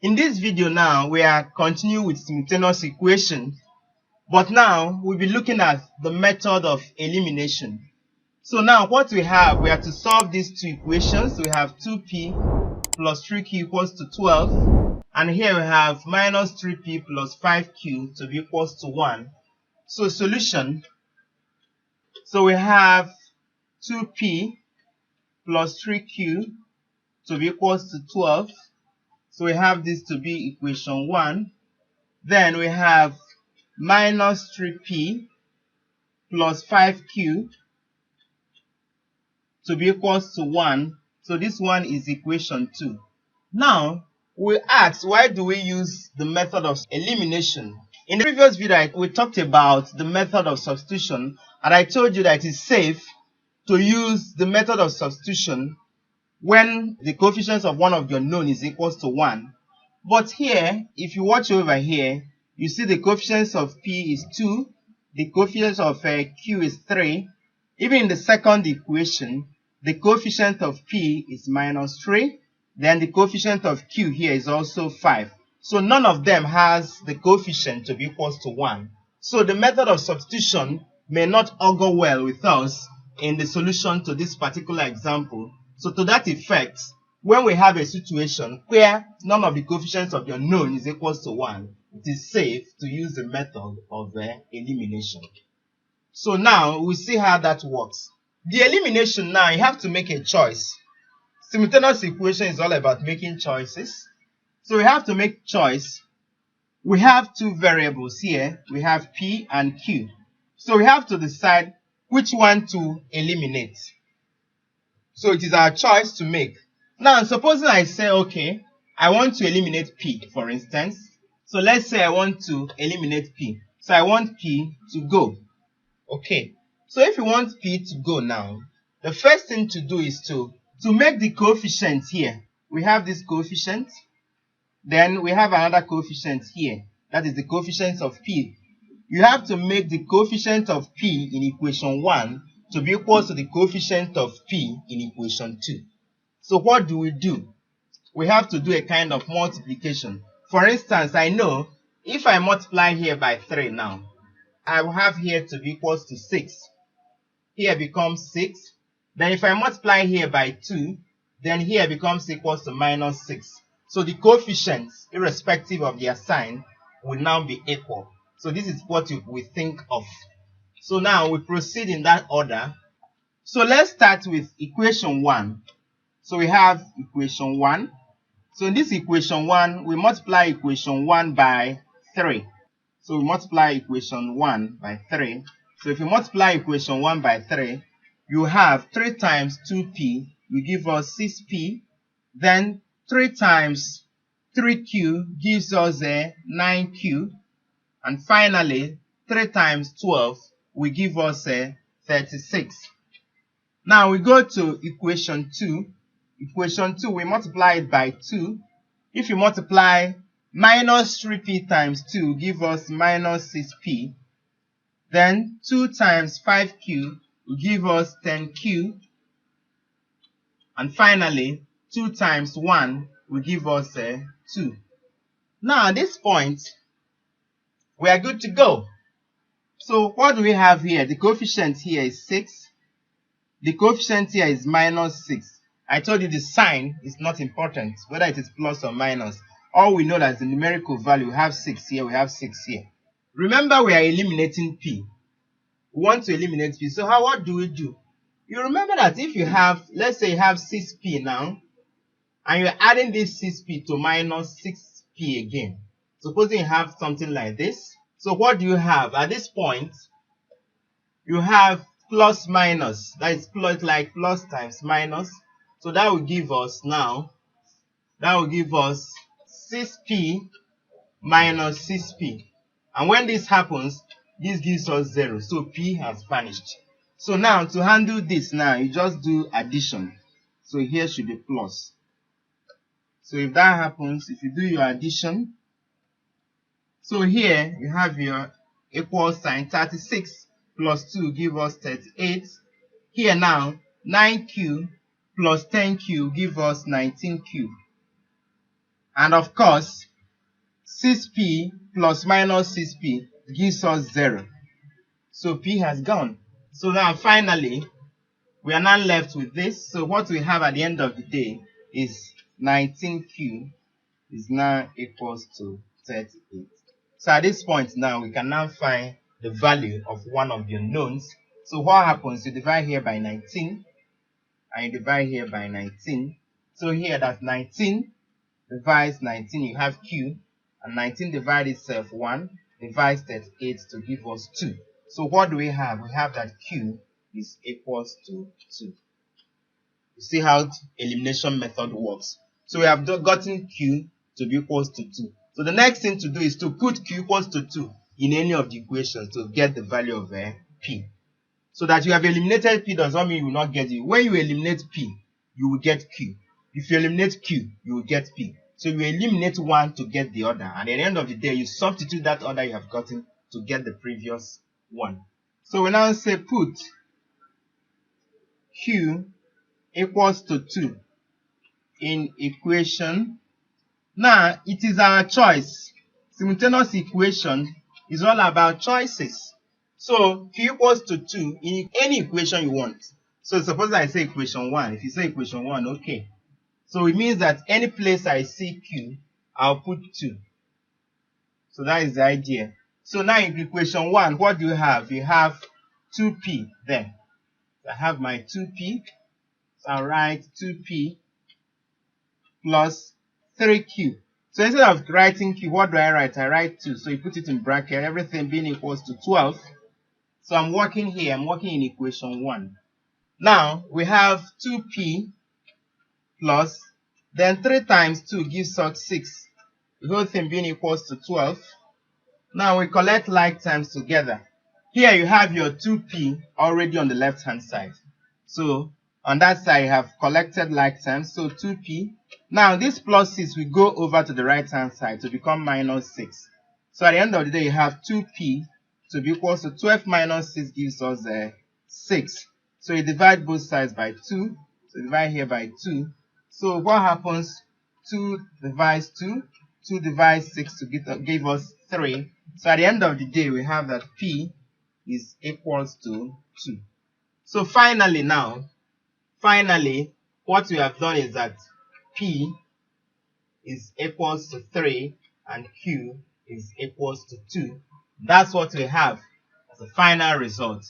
In this video now, we are continuing with simultaneous equation, but now we'll be looking at the method of elimination. So now what we have to solve these two equations. We have 2p plus 3q equals to 12, and here we have minus 3p plus 5q to be equals to 1. So solution, so we have 2p plus 3q to be equals to 12. So we have this to be equation 1. Then we have minus 3p plus 5q to be equals to 1. So this one is equation 2. Now, we asked, why do we use the method of elimination? In the previous video, we talked about the method of substitution, and I told you that it is safe to use the method of substitution when the coefficients of one of your known is equals to 1. But here, if you watch over here, you see the coefficients of p is 2, the coefficients of q is 3. Even in the second equation, the coefficient of p is minus 3. Then the coefficient of q here is also 5. So none of them has the coefficient to be equals to 1. So the method of substitution may not augur well with us in the solution to this particular example. So to that effect, when we have a situation where none of the coefficients of your known is equals to 1, it is safe to use the method of elimination. So now we'll see how that works. The elimination now, you have to make a choice. Simultaneous equation is all about making choices. So we have to make choice. We have two variables here. We have p and q. So we have to decide which one to eliminate. So it is our choice to make. Now, supposing I say, okay, I want to eliminate p, for instance. So let's say I want to eliminate p. So I want p to go. Okay. So if you want p to go now, the first thing to do is to make the coefficient here. We have this coefficient. Then we have another coefficient here. That is the coefficient of p. You have to make the coefficient of p in equation 1 to be equal to the coefficient of p in equation 2. So what do? We have to do a kind of multiplication. For instance, I know if I multiply here by 3 now, I will have here to be equals to 6. Here becomes 6. Then if I multiply here by 2, then here becomes equals to minus 6. So the coefficients, irrespective of their sign, will now be equal. So this is what we think of. So now we proceed in that order. So let's start with equation 1. So we have equation 1. So in this equation 1, we multiply equation 1 by 3. So we multiply equation 1 by 3. So if you multiply equation 1 by 3, you have 3 times 2p will give us 6p. Then 3 times 3q gives us 9q. And finally, 3 times 12 will give us 36. Now we go to equation 2. Equation 2, we multiply it by 2. If you multiply minus 3p times 2, give us minus 6p. Then 2 times 5q will give us 10q. And finally, 2 times 1 will give us 2. Now at this point, we are good to go. So what do we have here? The coefficient here is 6. The coefficient here is minus 6. I told you the sign is not important, whether it is plus or minus. All we know that is the numerical value. We have 6 here, we have 6 here. Remember, we are eliminating p. We want to eliminate p. So what do? You remember that if you have, let's say you have 6p now, and you're adding this 6p to minus 6p again. Supposing you have something like this. So what do you have? At this point, you have plus minus. That is plus, like plus times minus. So that will give us now, 6p minus 6p. And when this happens, this gives us 0. So p has vanished. So now to handle this now, you just do addition. So here should be plus. So if that happens, if you do your addition, so here you have your equal sign. 36 plus 2 give us 38. Here now, 9q plus 10q give us 19q. And of course, 6p plus minus 6p gives us 0. So p has gone. So now finally, we are now left with this. So what we have at the end of the day is 19q is now equals to 38. So at this point now, we can now find the value of one of the unknowns. So what happens? You divide here by 19, and you divide here by 19. So here that's 19 divides 19, you have q, and 19 divided itself 1 divides 38 to give us 2. So what do we have? We have that q is equals to 2. You see how the elimination method works. So we have gotten q to be equals to 2. So the next thing to do is to put q equals to 2 in any of the equations to get the value of p. So that you have eliminated p does not mean you will not get it. When you eliminate p, you will get q. If you eliminate q, you will get p. So you eliminate one to get the other. And at the end of the day, you substitute that other you have gotten to get the previous one. So we now say put q equals to 2 in equation. Now, it is our choice. Simultaneous equation is all about choices. So, q equals to 2 in any equation you want. So, suppose I say equation 1. If you say equation 1, okay. So, it means that any place I see q, I'll put 2. So, that is the idea. So, now in equation 1, what do you have? You have 2p there. So, I have my 2p. So, I'll write 2p plus 3q. So instead of writing q, what do I write? I write 2. So you put it in bracket, everything being equals to 12. So I'm working here, I'm working in equation 1. Now we have 2p plus, then 3 times 2 gives us 6. The whole thing being equals to 12. Now we collect like terms together. Here you have your 2p already on the left hand side. So on that side you have collected like terms, so 2p. Now this plus 6 will go over to the right hand side to become minus 6. So at the end of the day you have 2p to be equals to 12 minus 6 gives us 6. So you divide both sides by 2. So divide here by 2. So what happens? 2 divides 2. 2 divides 6 to give us 3. So at the end of the day we have that p is equals to 2. So finally what we have done is that p is equals to 3 and q is equals to 2. That's what we have as a final result.